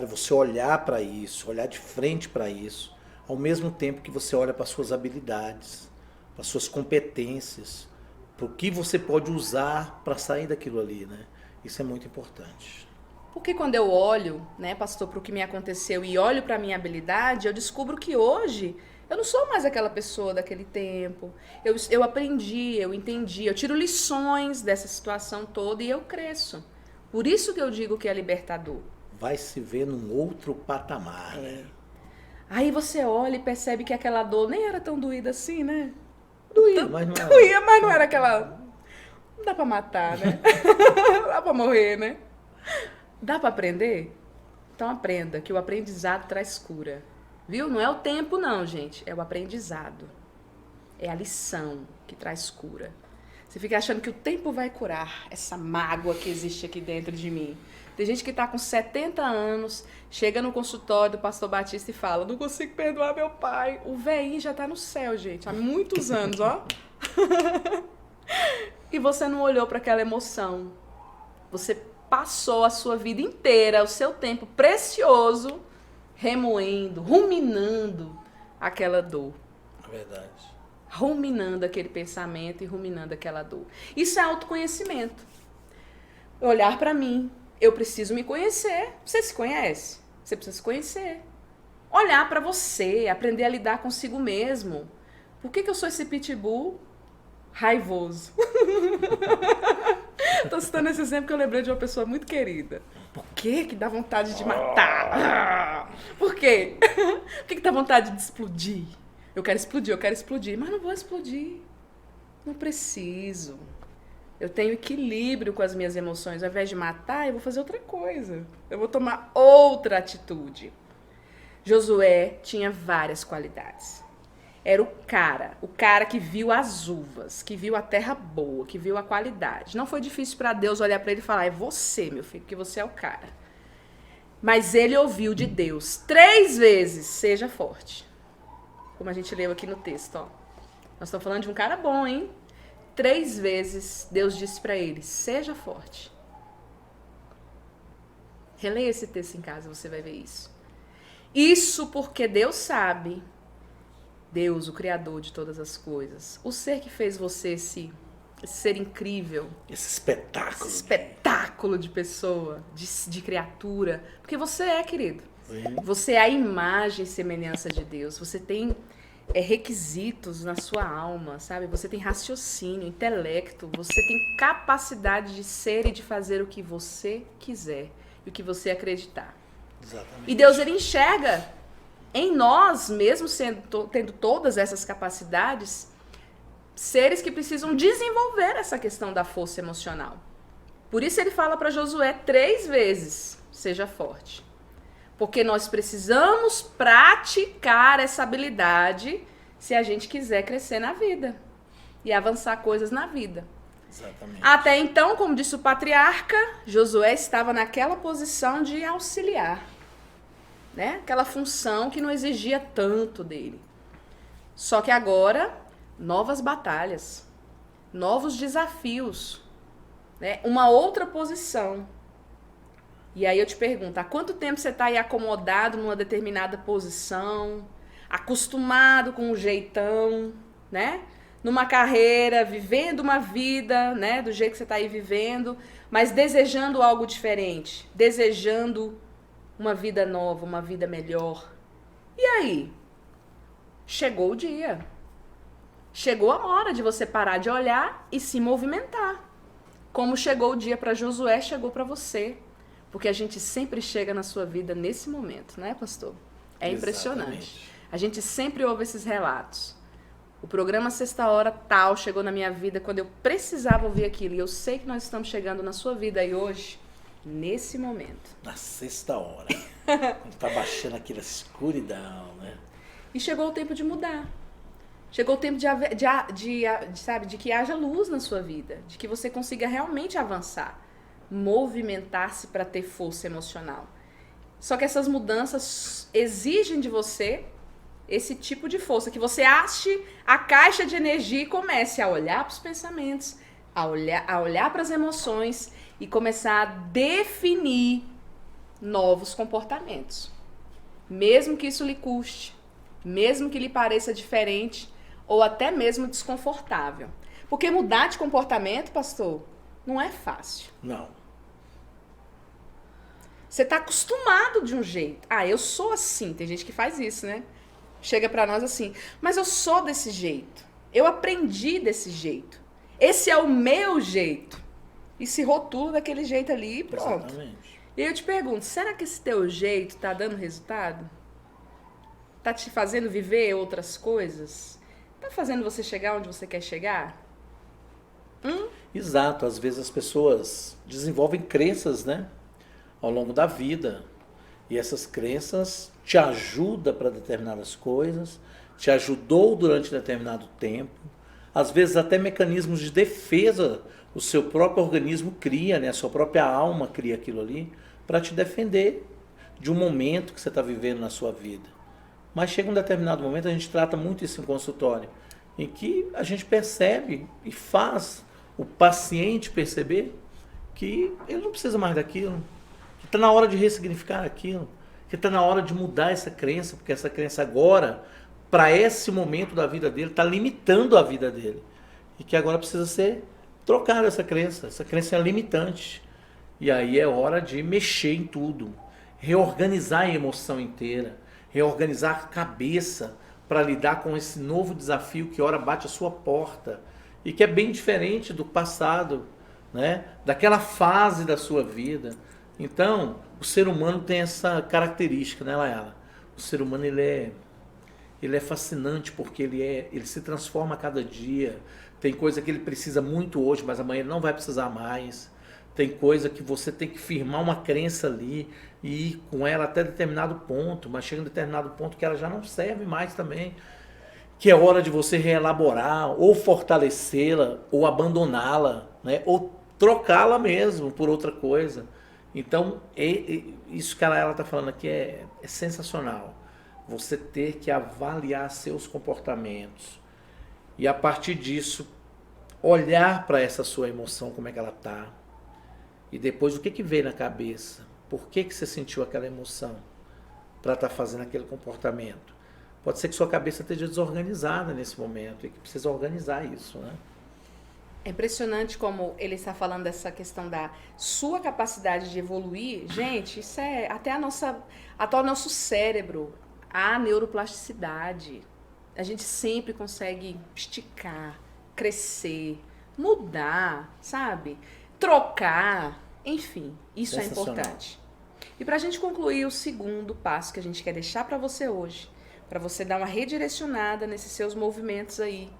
você olhar para isso, olhar de frente para isso, ao mesmo tempo que você olha para suas habilidades, para suas competências, para o que você pode usar para sair daquilo ali, né? Isso é muito importante. Porque quando eu olho, né, pastor, para o que me aconteceu e olho para a minha habilidade, eu descubro que hoje eu não sou mais aquela pessoa daquele tempo. Eu aprendi, eu entendi, eu tiro lições dessa situação toda e eu cresço. Por isso que eu digo que é libertador. Vai se ver num outro patamar, né? Aí você olha e percebe que aquela dor nem era tão doída assim, né? Doía, mas não era. Doía, mas não era aquela... Não dá pra matar, né? Não dá pra morrer, né? Dá pra aprender? Então aprenda, que o aprendizado traz cura. Viu? Não é o tempo não, gente. É o aprendizado. É a lição que traz cura. Você fica achando que o tempo vai curar essa mágoa que existe aqui dentro de mim. Tem gente que está com 70 anos, chega no consultório do pastor Batista e fala, não consigo perdoar meu pai. O velhinho já está no céu, gente, há muitos anos, ó. E você não olhou para aquela emoção. Você passou a sua vida inteira, o seu tempo precioso, remoendo, ruminando aquela dor. É verdade. Ruminando aquele pensamento e ruminando aquela dor. Isso é autoconhecimento. Olhar para mim. Eu preciso me conhecer. Você se conhece? Você precisa se conhecer. Olhar para você, aprender a lidar consigo mesmo. Por que eu sou esse pitbull raivoso? Tô citando esse exemplo porque eu lembrei de uma pessoa muito querida. Por que dá vontade de matar? Por quê? Por que dá vontade de explodir? Eu quero explodir, mas não vou explodir. Não preciso. Eu tenho equilíbrio com as minhas emoções. Ao invés de matar, eu vou fazer outra coisa. Eu vou tomar outra atitude. Josué tinha várias qualidades. Era o cara que viu as uvas, que viu a terra boa, que viu a qualidade. Não foi difícil para Deus olhar para ele e falar, é você, meu filho, porque você é o cara. Mas ele ouviu de Deus 3 vezes, seja forte. Como a gente leu aqui no texto, ó. Nós estamos falando de um cara bom, hein? 3 vezes Deus disse para ele, seja forte. Releia esse texto em casa, você vai ver isso. Isso porque Deus sabe, Deus, o Criador de todas as coisas, o ser que fez você esse ser incrível. Esse espetáculo. Esse espetáculo de pessoa, de criatura. Porque você é, querido. Sim. Você é a imagem e semelhança de Deus. Você tem requisitos na sua alma, sabe? Você tem raciocínio, intelecto. Você tem capacidade de ser e de fazer o que você quiser e o que você acreditar. Exatamente. E Deus, ele enxerga em nós, mesmo tendo todas essas capacidades, seres que precisam desenvolver essa questão da força emocional. Por isso ele fala para Josué 3 vezes, seja forte. Porque nós precisamos praticar essa habilidade se a gente quiser crescer na vida e avançar coisas na vida. Exatamente. Até então, como disse o patriarca, Josué estava naquela posição de auxiliar, né? Aquela função que não exigia tanto dele. Só que agora, novas batalhas, novos desafios, né? Uma outra posição. E aí eu te pergunto, há quanto tempo você está aí acomodado numa determinada posição, acostumado com um jeitão, né? Numa carreira, vivendo uma vida, né? Do jeito que você está aí vivendo, mas desejando algo diferente, desejando uma vida nova, uma vida melhor. E aí? Chegou o dia. Chegou a hora de você parar de olhar e se movimentar. Como chegou o dia para Josué, chegou para você. Porque a gente sempre chega na sua vida nesse momento, né, pastor? É impressionante. Exatamente. A gente sempre ouve esses relatos. O programa Sexta Hora tal chegou na minha vida quando eu precisava ouvir aquilo. E eu sei que nós estamos chegando na sua vida aí hoje, nesse momento. Na sexta hora. Quando tá baixando aquela escuridão, né? E chegou o tempo de mudar. Chegou o tempo de que haja luz na sua vida. De que você consiga realmente avançar. Movimentar-se para ter força emocional. Só que essas mudanças exigem de você esse tipo de força, que você ache a caixa de energia e comece a olhar para os pensamentos, a olhar para as emoções e começar a definir novos comportamentos. Mesmo que isso lhe custe, mesmo que lhe pareça diferente ou até mesmo desconfortável. Porque mudar de comportamento, pastor, não é fácil. Não. Você está acostumado de um jeito. Ah, eu sou assim. Tem gente que faz isso, né? Chega para nós assim, mas eu sou desse jeito. Eu aprendi desse jeito. Esse é o meu jeito. E se rotula daquele jeito ali e pronto. Exatamente. E eu te pergunto, será que esse teu jeito tá dando resultado? Tá te fazendo viver outras coisas? Tá fazendo você chegar onde você quer chegar? Exato. Às vezes as pessoas desenvolvem crenças, né? Ao longo da vida. E essas crenças te ajudam para determinadas coisas, te ajudou durante determinado tempo, às vezes até mecanismos de defesa o seu próprio organismo cria, né? A sua própria alma cria aquilo ali para te defender de um momento que você está vivendo na sua vida. Mas chega um determinado momento, a gente trata muito isso em consultório, em que a gente percebe e faz o paciente perceber que ele não precisa mais daquilo, que está na hora de ressignificar aquilo, que está na hora de mudar essa crença, porque essa crença agora, para esse momento da vida dele, está limitando a vida dele. E que agora precisa ser trocada essa crença é limitante. E aí é hora de mexer em tudo, reorganizar a emoção inteira, reorganizar a cabeça para lidar com esse novo desafio que ora bate a sua porta e que é bem diferente do passado, né? Daquela fase da sua vida. Então, o ser humano tem essa característica, né, Laela? O ser humano ele é fascinante porque ele se transforma a cada dia. Tem coisa que ele precisa muito hoje, mas amanhã ele não vai precisar mais. Tem coisa que você tem que firmar uma crença ali e ir com ela até determinado ponto, mas chega em determinado ponto que ela já não serve mais também. Que é hora de você reelaborar, ou fortalecê-la, ou abandoná-la, né? Ou trocá-la mesmo por outra coisa. Então, isso que ela está falando aqui é sensacional. Você ter que avaliar seus comportamentos. E a partir disso, olhar para essa sua emoção, como é que ela está. E depois, o que veio na cabeça? Por que você sentiu aquela emoção para estar fazendo aquele comportamento? Pode ser que sua cabeça esteja desorganizada nesse momento e que precisa organizar isso, né? É impressionante como ele está falando dessa questão da sua capacidade de evoluir. Gente, isso é até o nosso cérebro, a neuroplasticidade. A gente sempre consegue esticar, crescer, mudar, sabe? Trocar, enfim, isso é importante. E para a gente concluir o segundo passo que a gente quer deixar para você hoje, para você dar uma redirecionada nesses seus movimentos aí,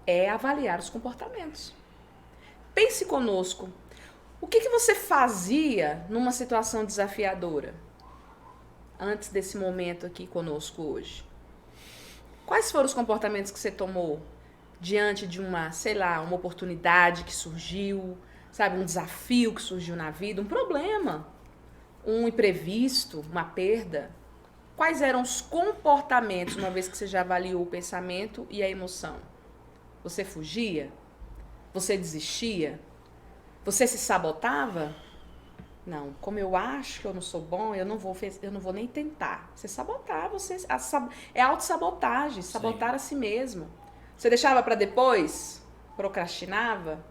é avaliar os comportamentos. Pense conosco, o que você fazia numa situação desafiadora antes desse momento aqui conosco hoje? Quais foram os comportamentos que você tomou diante de uma oportunidade que surgiu, sabe, um desafio que surgiu na vida, um problema, um imprevisto, uma perda? Quais eram os comportamentos, uma vez que você já avaliou o pensamento e a emoção? Você fugia? Você desistia? Você se sabotava? Não, como eu acho que eu não sou bom, eu não vou nem tentar. Você sabotar, é autossabotagem, sabotar a si mesmo. Você deixava para depois? Procrastinava?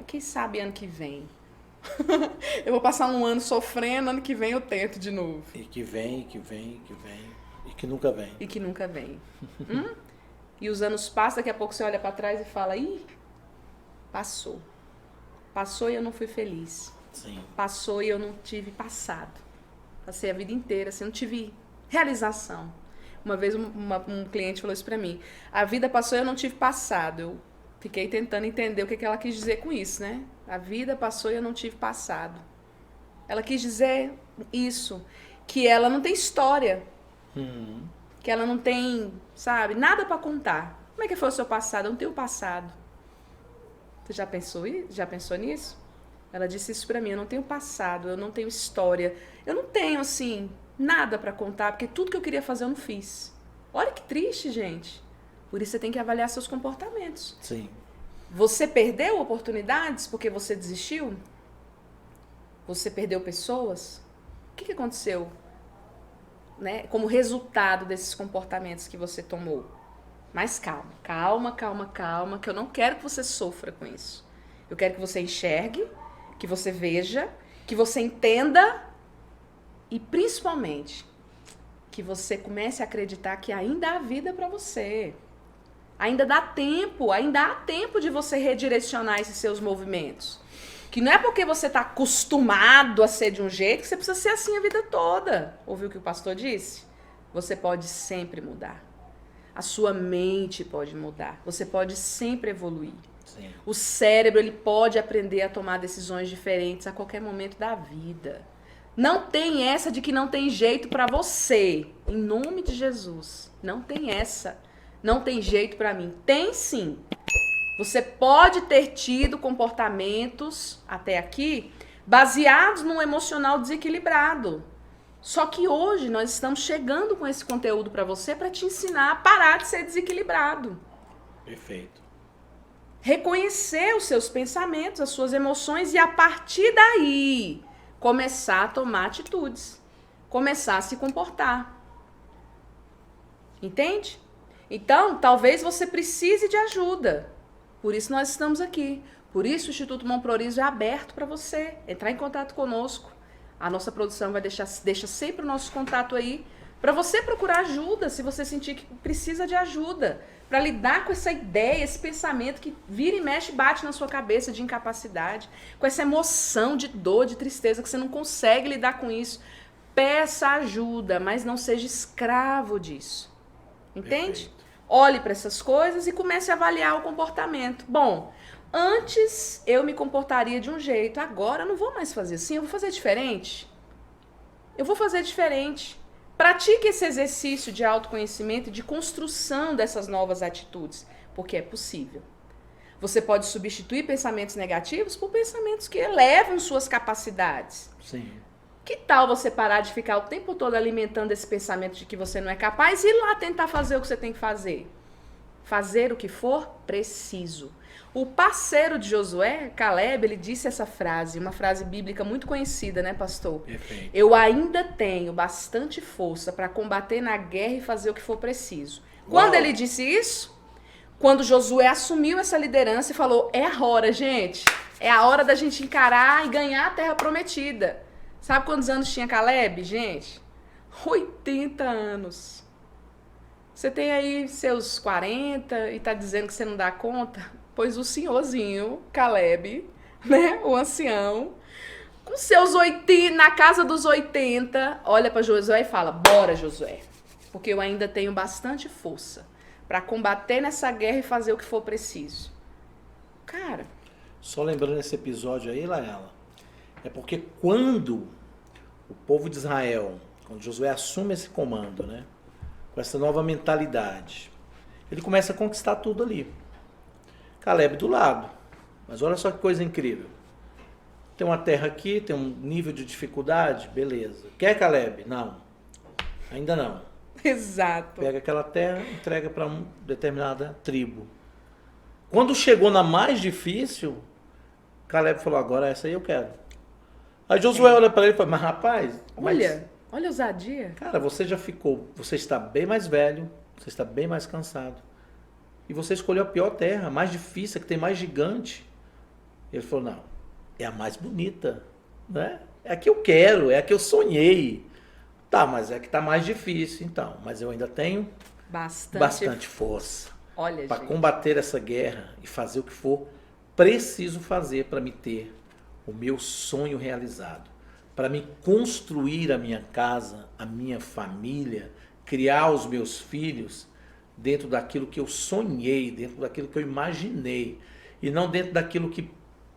Quem sabe ano que vem? Eu vou passar um ano sofrendo, ano que vem eu tento de novo. E que vem, e que vem, e que vem, e que nunca vem. E que nunca vem. E os anos passam, daqui a pouco você olha para trás e fala, passou. Passou e eu não fui feliz. Sim. Passou e eu não tive passado. Passei a vida inteira assim, não tive realização. Uma vez um cliente falou isso pra mim. A vida passou e eu não tive passado. Eu fiquei tentando entender o que ela quis dizer com isso, né? A vida passou e eu não tive passado. Ela quis dizer isso, que ela não tem história. Que ela não tem, sabe, nada pra contar. Como é que foi o seu passado? Eu não tenho passado. Você já pensou nisso? Ela disse isso pra mim, eu não tenho passado, eu não tenho história, eu não tenho, assim, nada pra contar, porque tudo que eu queria fazer eu não fiz. Olha que triste, gente. Por isso você tem que avaliar seus comportamentos. Sim. Você perdeu oportunidades porque você desistiu? Você perdeu pessoas? O que aconteceu, né, como resultado desses comportamentos que você tomou? Mas calma, que eu não quero que você sofra com isso. Eu quero que você enxergue, que você veja, que você entenda e, principalmente, que você comece a acreditar que ainda há vida para você. Ainda há tempo de você redirecionar esses seus movimentos. Que não é porque você está acostumado a ser de um jeito que você precisa ser assim a vida toda. Ouviu o que o pastor disse? Você pode sempre mudar. A sua mente pode mudar. Você pode sempre evoluir. Sim. O cérebro, ele pode aprender a tomar decisões diferentes a qualquer momento da vida. Não tem essa de que não tem jeito para você. Em nome de Jesus. Não tem essa. Não tem jeito para mim. Tem sim. Você pode ter tido comportamentos até aqui baseados num emocional desequilibrado. Só que hoje nós estamos chegando com esse conteúdo para você para te ensinar a parar de ser desequilibrado. Perfeito. Reconhecer os seus pensamentos, as suas emoções e a partir daí começar a tomar atitudes, começar a se comportar. Entende? Então, talvez você precise de ajuda. Por isso nós estamos aqui. Por isso o Instituto Monprorizio é aberto para você entrar em contato conosco. A nossa produção deixa sempre o nosso contato aí para você procurar ajuda, se você sentir que precisa de ajuda, para lidar com essa ideia, esse pensamento que vira e mexe, bate na sua cabeça de incapacidade, com essa emoção de dor, de tristeza, que você não consegue lidar com isso. Peça ajuda, mas não seja escravo disso. Entende? Perfeito. Olhe para essas coisas e comece a avaliar o comportamento. Bom, antes eu me comportaria de um jeito, agora eu não vou mais fazer assim, eu vou fazer diferente. Eu vou fazer diferente. Pratique esse exercício de autoconhecimento e de construção dessas novas atitudes, porque é possível. Você pode substituir pensamentos negativos por pensamentos que elevam suas capacidades. Sim. Que tal você parar de ficar o tempo todo alimentando esse pensamento de que você não é capaz e ir lá tentar fazer o que você tem que fazer? Fazer o que for preciso. O parceiro de Josué, Caleb, ele disse essa frase, uma frase bíblica muito conhecida, né, pastor? Perfeito. Eu ainda tenho bastante força para combater na guerra e fazer o que for preciso. Quando ele disse isso, quando Josué assumiu essa liderança e falou, é a hora, gente, é a hora da gente encarar e ganhar a terra prometida. Sabe quantos anos tinha Caleb, gente? 80 anos. Você tem aí seus 40 e tá dizendo que você não dá conta? Pois o senhorzinho, Caleb, né, o ancião, com seus 80, na casa dos 80, olha para Josué e fala, bora Josué, porque eu ainda tenho bastante força para combater nessa guerra e fazer o que for preciso. Cara. Só lembrando esse episódio aí, Laela, é porque quando o povo de Israel, quando Josué assume esse comando, né, com essa nova mentalidade, ele começa a conquistar tudo ali. Caleb do lado. Mas olha só que coisa incrível. Tem uma terra aqui, tem um nível de dificuldade, beleza. Quer, Caleb? Não. Ainda não. Exato. Pega aquela terra e entrega para uma determinada tribo. Quando chegou na mais difícil, Caleb falou, agora essa aí eu quero. Aí Josué olha para ele e fala, mas rapaz... Olha a ousadia. Cara, você já ficou... Você está bem mais velho, você está bem mais cansado. E você escolheu a pior terra, a mais difícil, a que tem mais gigante. Ele falou, não, é a mais bonita, né? É a que eu quero, é a que eu sonhei. Tá, mas é a que está mais difícil, então. Mas eu ainda tenho bastante força. Olha, para gente, combater essa guerra e fazer o que for preciso fazer para me ter o meu sonho realizado. Para me construir a minha casa, a minha família, criar os meus filhos dentro daquilo que eu sonhei, dentro daquilo que eu imaginei, e não dentro daquilo que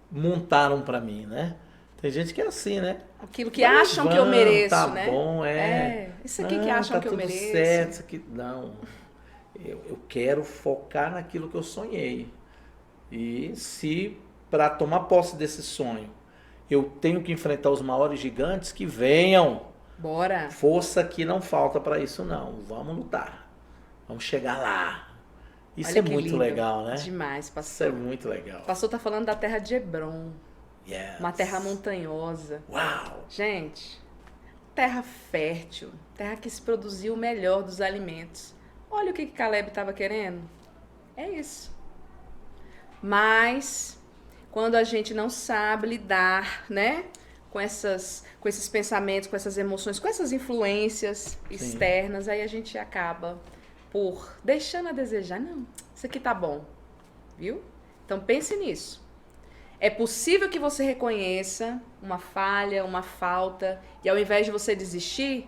montaram para mim, né? Tem gente que é assim, né? Aquilo que acham que eu mereço, tá né? Bom, isso aqui que acham tá que eu tudo mereço. certo, isso aqui... Não, eu quero focar naquilo que eu sonhei. E se, para tomar posse desse sonho, eu tenho que enfrentar os maiores gigantes, que venham. Bora. Força que não falta para isso, não. Vamos lutar. Vamos chegar lá. Isso Olha é que muito lindo. legal, né? Demais, Isso pastor. é muito legal. O pastor tá falando da terra de Hebron. Yes. Uma terra montanhosa. Uau! Gente, terra fértil. Terra que se produziu o melhor dos alimentos. Olha o que Caleb estava querendo. É isso. Mas, quando a gente não sabe lidar, né? Com esses pensamentos, com essas emoções, com essas influências externas, aí a gente acaba por deixando a desejar. Não, isso aqui tá bom, viu? Então pense nisso. É possível que você reconheça uma falha, uma falta, e ao invés de você desistir,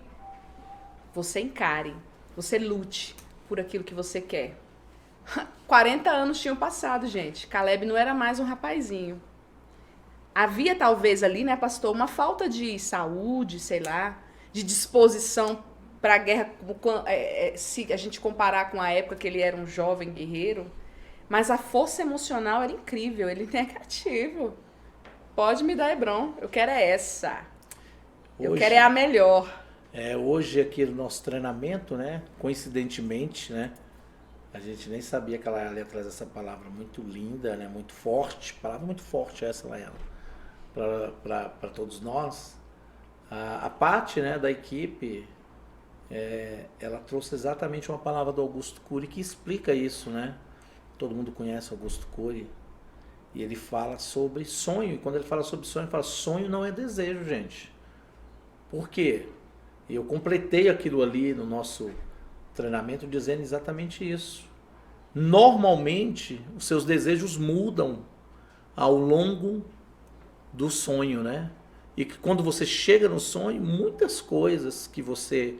você encare, você lute por aquilo que você quer. 40 anos tinham passado, gente. Caleb não era mais um rapazinho. Havia talvez ali, né, pastor, uma falta de saúde, sei lá, de disposição para a guerra, se a gente comparar com a época que ele era um jovem guerreiro. Mas a força emocional era incrível, ele é negativo. Pode me dar Hebron, eu quero é essa. Eu quero é a melhor. Hoje aqui no nosso treinamento, né, coincidentemente, né, a gente nem sabia que ela ia trazer essa palavra muito linda, né, muito forte, palavra muito forte essa, Laela, para todos nós. A Paty, né, da equipe, ela trouxe exatamente uma palavra do Augusto Cury que explica isso, né? Todo mundo conhece Augusto Cury. E ele fala sobre sonho. E quando ele fala sobre sonho, ele fala: sonho não é desejo, gente. Por quê? E eu completei aquilo ali no nosso treinamento dizendo exatamente isso. Normalmente, os seus desejos mudam ao longo do sonho, né? E que quando você chega no sonho, muitas coisas que você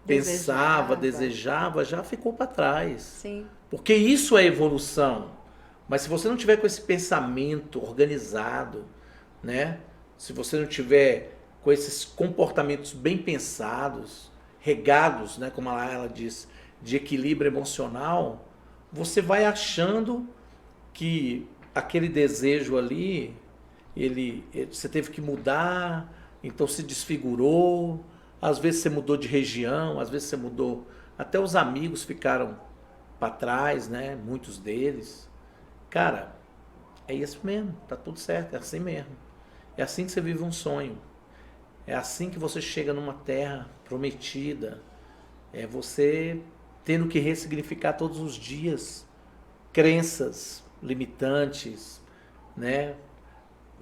pensava, desejava, já ficou para trás. Sim. Porque isso é evolução. Mas se você não tiver com esse pensamento organizado, né? Se você não tiver com esses comportamentos bem pensados, regados, né, como ela diz, de equilíbrio emocional, você vai achando que aquele desejo ali, você teve que mudar, então se desfigurou, às vezes você mudou de região, às vezes você mudou, até os amigos ficaram para trás, né, muitos deles. Cara, é isso mesmo, tá tudo certo, é assim mesmo. É assim que você vive um sonho. É assim que você chega numa terra prometida. É você tendo que ressignificar todos os dias crenças limitantes, né?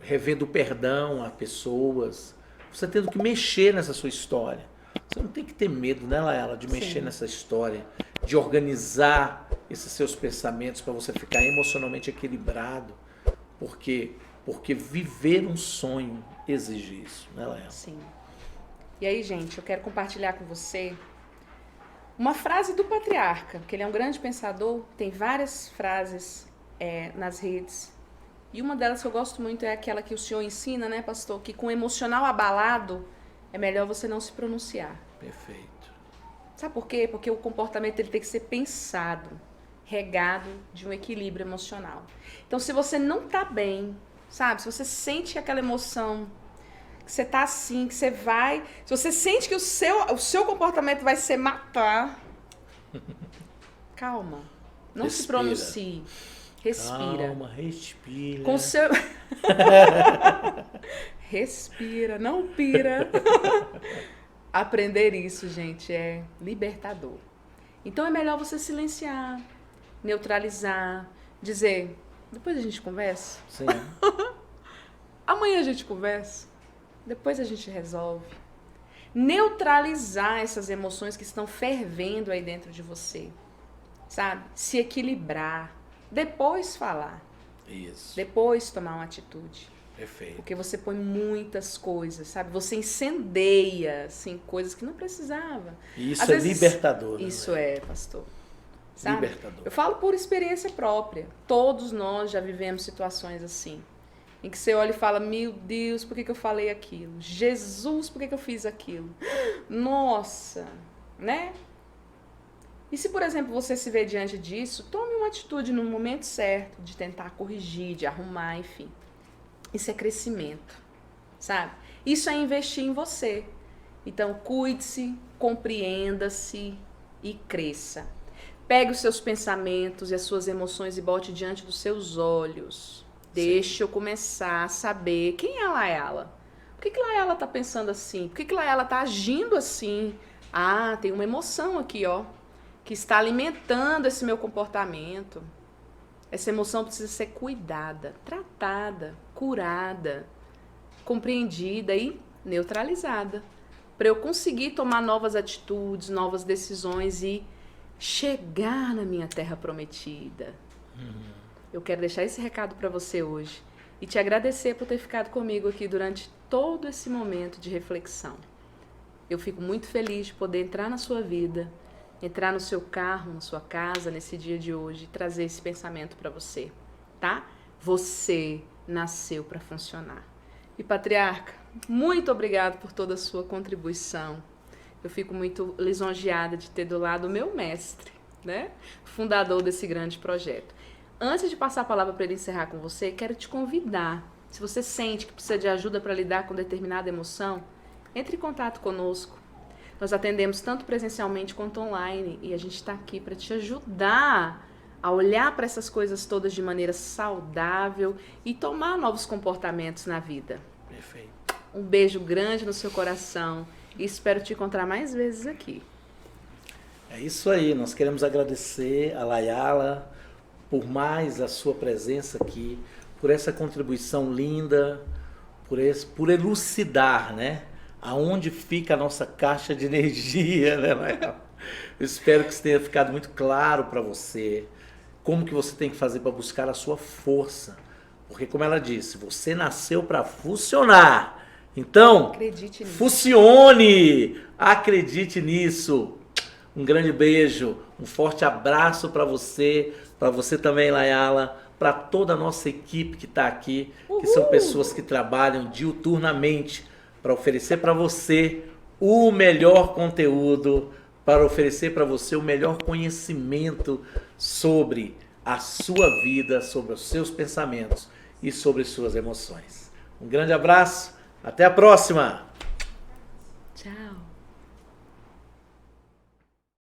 Revendo perdão a pessoas. Você tendo que mexer nessa sua história. Você não tem que ter medo, né, Laela, de mexer Sim. nessa história, de organizar esses seus pensamentos para você ficar emocionalmente equilibrado. Porque viver um sonho exige isso, né, Laela? Sim. E aí, gente, eu quero compartilhar com você uma frase do Patriarca, que ele é um grande pensador, tem várias frases nas redes. E uma delas que eu gosto muito é aquela que o senhor ensina, né, pastor? Que com o emocional abalado, é melhor você não se pronunciar. Perfeito. Sabe por quê? Porque o comportamento ele tem que ser pensado, regado de um equilíbrio emocional. Então, se você não tá bem, sabe? Se você sente aquela emoção, que você tá assim, que você vai... Se você sente que o seu comportamento vai ser matar, calma. Não se Respira. pronuncie. Respira. Calma, respira. Com seu... Respira, não pira. Aprender isso, gente, é libertador. Então é melhor você silenciar, neutralizar, dizer, depois a gente conversa. Sim. Amanhã a gente conversa. Depois a gente resolve. Neutralizar essas emoções que estão fervendo aí dentro de você. Sabe? Se equilibrar. Depois falar. Isso. Depois tomar uma atitude. Perfeito. Porque você põe muitas coisas, sabe? Você incendeia, assim, coisas que não precisava. E isso Às é vezes, libertador. Né, isso é, pastor. Sabe? Libertador. Eu falo por experiência própria. Todos nós já vivemos situações assim. Em que você olha e fala, meu Deus, por que eu falei aquilo? Jesus, por que eu fiz aquilo? Nossa, né? E se, por exemplo, você se vê diante disso, tome uma atitude no momento certo de tentar corrigir, de arrumar, enfim. Isso é crescimento, sabe? Isso é investir em você. Então, cuide-se, compreenda-se e cresça. Pegue os seus pensamentos e as suas emoções e bote diante dos seus olhos. Deixa eu começar a saber quem é a Laela. Por que Laela tá pensando assim? Por que Laela tá agindo assim? Ah, tem uma emoção aqui, ó, que está alimentando esse meu comportamento. Essa emoção precisa ser cuidada, tratada, curada, compreendida e neutralizada. Para eu conseguir tomar novas atitudes, novas decisões e chegar na minha terra prometida. Eu quero deixar esse recado para você hoje e te agradecer por ter ficado comigo aqui durante todo esse momento de reflexão. Eu fico muito feliz de poder entrar na sua vida, entrar no seu carro, na sua casa, nesse dia de hoje, e trazer esse pensamento para você, tá? Você nasceu para funcionar. E, Patriarca, muito obrigado por toda a sua contribuição. Eu fico muito lisonjeada de ter do lado o meu mestre, né? Fundador desse grande projeto. Antes de passar a palavra para ele encerrar com você, quero te convidar. Se você sente que precisa de ajuda para lidar com determinada emoção, entre em contato conosco. Nós atendemos tanto presencialmente quanto online e a gente está aqui para te ajudar a olhar para essas coisas todas de maneira saudável e tomar novos comportamentos na vida. Perfeito. Um beijo grande no seu coração e espero te encontrar mais vezes aqui. É isso aí, nós queremos agradecer a Layala por mais a sua presença aqui, por essa contribuição linda, por elucidar, né? Aonde fica a nossa caixa de energia, né, Layala? Eu espero que isso tenha ficado muito claro para você, como que você tem que fazer para buscar a sua força. Porque, como ela disse, você nasceu para funcionar. Então, Acredite nisso. Funcione! Acredite nisso! Um grande beijo, um forte abraço para você também, Layala, para toda a nossa equipe que está aqui, que são pessoas que trabalham diuturnamente para oferecer para você o melhor conteúdo, para oferecer para você o melhor conhecimento sobre a sua vida, sobre os seus pensamentos e sobre suas emoções. Um grande abraço, até a próxima! Tchau!